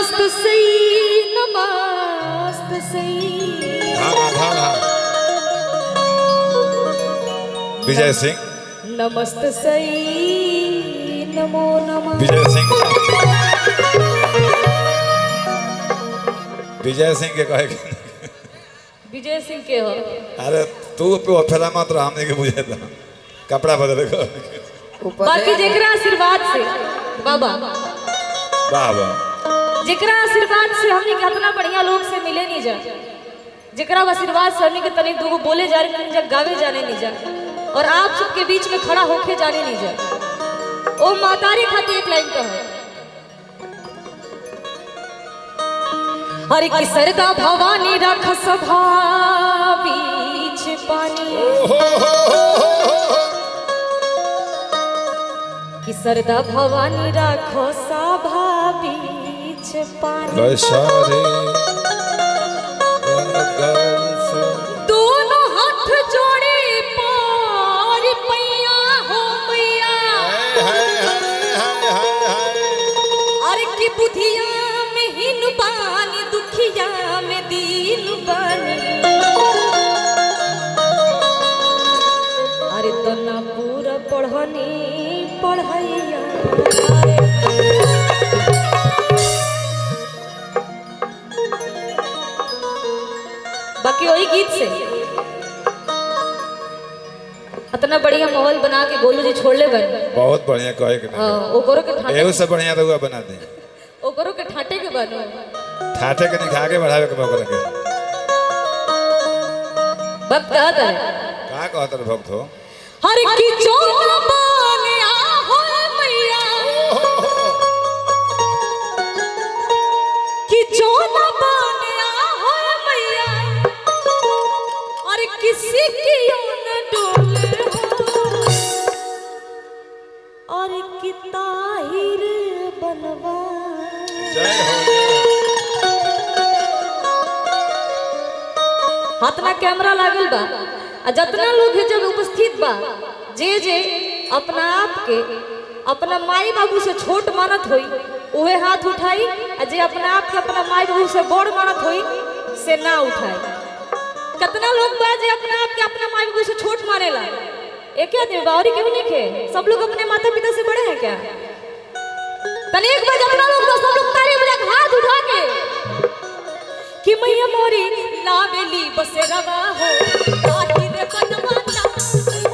नमस्त सई नमस्त सई। विजय सिंह नमस्त सई नमो नमः। विजय सिंह विजय सिंह के कहे विजय सिंह के हो। अरे तू पे फेरा मत रहा हमने के बुझे था कपड़ा बदले को बाकी जेकरा आशीर्वाद से बाबा बाबा जेकरा आशीर्वाद से हमने कितना बढ़िया लोग से मिले नहीं जा, जेकरा आशीर्वाद से हमने के तनी दो बोले जाने नहीं जा, गावे जाने नहीं जा, और आप सबके बीच में खड़ा होके जाने नहीं जा। ओ मातारी खाती एक लाइन कहो, अरे कि सरदा भवानी रख सभा बीच पानी, कि सरदा भवानी राखो सभा बीच पानी। दोनों हाथ जोड़े पार पैया हो मैया, अरे की बुधिया में हिन बानी दुखिया में दीन बानी, अरे तो ना पूरा पढ़नी पढ़ैया। बाकी वही गीत से इतना बढ़िया माहौल बना के गोलू जी छोड़ ले बन बहुत बढ़िया कहे के ओकरो के ठाटे एहो से बढ़िया रहुआ बना दे ओकरो के ठाटे के बनो ठाटे के निखा के बढ़ावे के मौका के भक्त कहता है का कहत रे भक्त हो हर की चोर बने आ हो मैया, कि चोर बने आ हो मैया, और किसी की न डोले हो, और कि ताहिर बनवा। जय हो हाथ में कैमरा लागल बा, जितना लोग है जब उपस्थित बा, जे जे अपना आप के अपना माई बाबू से छोट मानत होई उहे हाथ उठाई, और जे अपना आप के अपना माई बाबू से बड़ मानत होई से ना उठाई। कितना लोग बा जे अपना आप के अपना माई बाबू से छोट मानेला, एक आदमी बावरी क्यों लिखे, सब लोग अपने माता पिता से बड़े हैं क्या? तने एक बार जितना लोग बा सब लोग ताली बजा के हाथ उठा के कि मैया मोरी लावेली बसेरवा हो ताही रे बनवाना,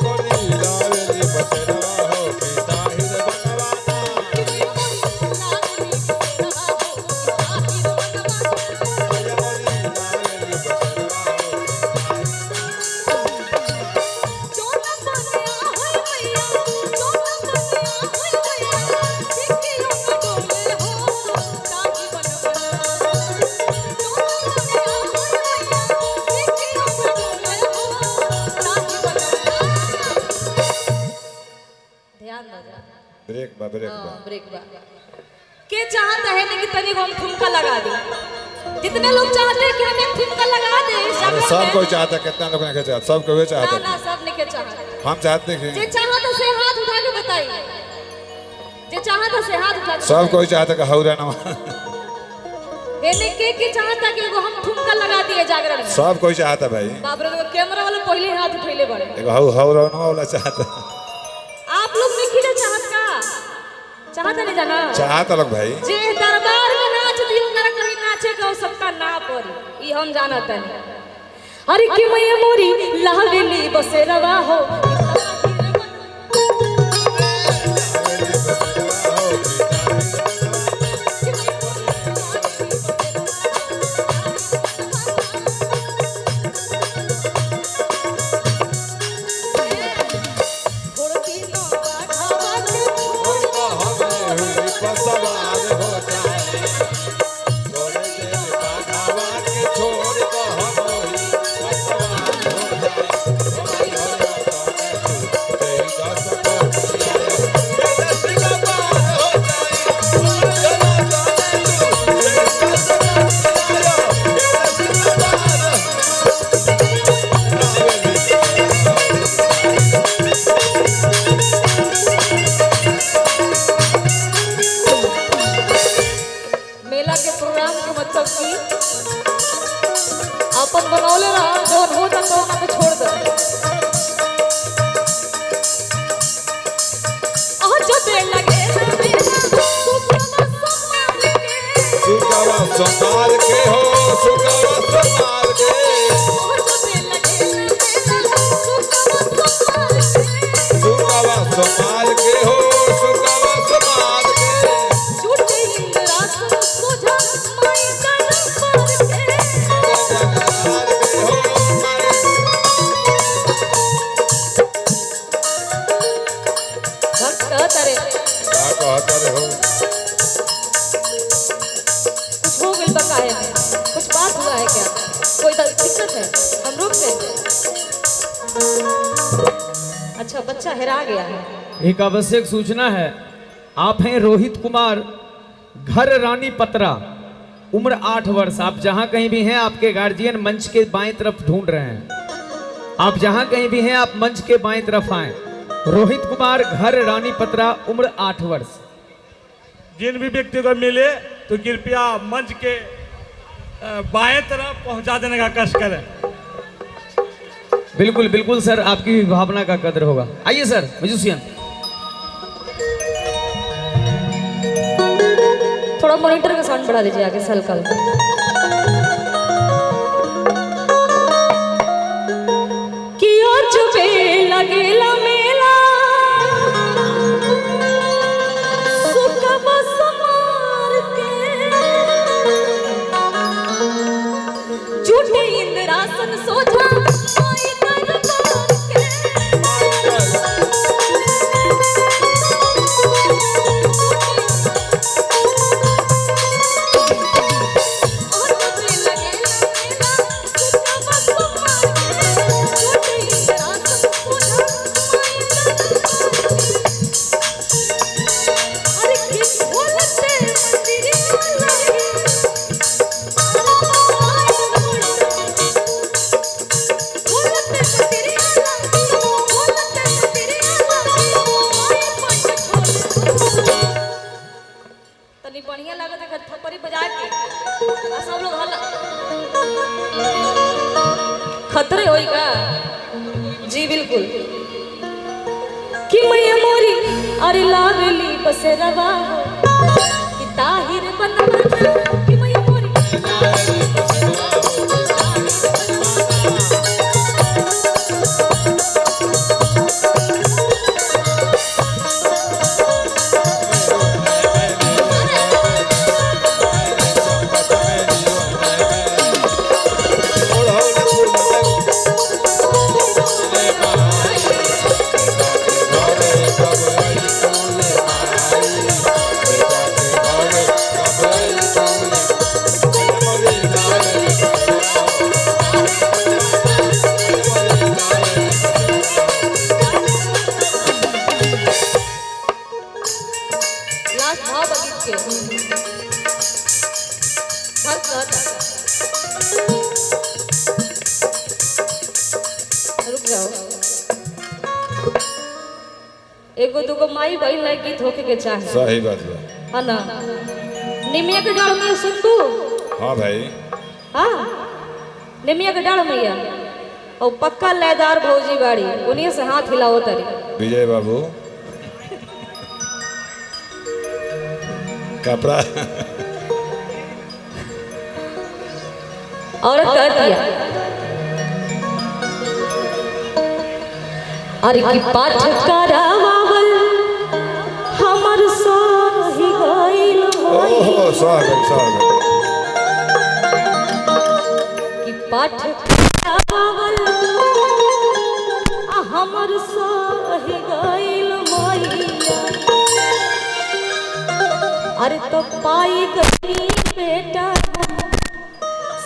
मोरी लावेली बसेरवा हो ताही रे बनवाना, लावेली बसेरवा हो ताही रे बनवाना, मोरी लावेली बसेरवा हो जोना बनया होय मैया, जोना बनया होय मैया, सिकियो न डोले हो ताही बनवाना, ब्रेक बा ब्रेक बा। के चाहता है कि तनी को हम ठुमका लगा दे, जितने लोग चाहते हैं कि हम एक ठुमका लगा दे सब कोई चाहता कितना लोग नहीं चाहता सब कोई चाहता ना सब नहीं के चाहता हम चाहते हैं जे चाहता से हाथ उठा के बताइए, जे चाहता से हाथ उठा के सब कोई चाहता कि हौरा ना एने के चाहता कि एगो हम ठुमका लगा दिए जागरण में, सब कोई चाहता भाई बाप रे कैमरा वाला पहले हाथ उठैले बड़े, एगो हौरा ना वाला चाहता आप लोग नहीं खींचे चाहत का चाहता नहीं जाना चाहता लोग भाई जे दरबार में नाच दियो कर कहीं नाचे का सबका ना पड़ी ई हम जानत नहीं। अरे कि मैया मोरी लावेली बसेरवा हो मेला के प्रोग्राम के मतलब की अपन बनौले रहा जौन हो तो ना पे छोड़ दे। आज बे लगे ना मेला सुकावा संभाल के हो सुकावा संभाल के सुकावा संभाल के हो सुकावा संभाल के झूठे इंद्रासन सोझा माई दरबार के भक्त तारे क्या कहता रे हो कुछ हो गइल बका है कुछ बात हुआ है क्या कोई दिक्कत है हम रुक गए। अच्छा बच्चा हेरा गया है। एक आवश्यक सूचना है। आप हैं रोहित कुमार, घर रानी पतरा, उम्र 8 वर्ष। आप जहां कहीं भी हैं आपके गार्जियन मंच के बाएं तरफ ढूंढ रहे हैं। आप जहां कहीं भी हैं आप मंच के बाएं तरफ आएं। रोहित कुमार, घर रानी पतरा, उम्र 8 वर्ष। जिन भी व्यक्ति को मिले तो कृपया मंच के बाएं तरफ पहुंचा देने का कष्ट करें। बिल्कुल बिल्कुल सर, आपकी भी भावना का कदर होगा। आइए सर म्यूजिशियन। थोड़ा मॉनिटर का साउंड बढ़ा दीजिए आगे हल्का हल्का। कि आज बे लगेला मेला सुकवा समार के झूठे इंद्रासन सोझा माई दरबार के तनी बढ़िया लागत है थप्पड़ी बजा के आ सब लोग हल्ला खतरे होई का जी बिल्कुल। कि मैया मोरी अरे लावेली बसेरवा कि ताहिर बनवा कि मैया मोरी लास्ट भाव बगीच के भक्त रुक जाओ। एगो दुगो माई बहन लायक गीत होके के चाहे सही बात है। है ना। निमिया के डाल में सुन तू। हाँ भाई हाँ निमिया के डाल मैया और पक्का लयदार भौजी बाड़ी उन्हीं से हाथ हिलाओ तरी। विजय बाबू कपड़ा औरत कर दिया अरे की पाठ करावल हमर सही गइल ओहो स्वागत की पाठ करावल हमर सही गइल मैया अरे तो पाई गई बेटा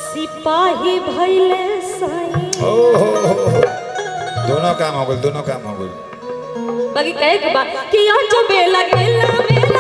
सिपाही भइले साईं। ओहो दोनों काम हो गए दोनों काम हो गए। बाकी कहे के बात कि आज बे लगेला मेला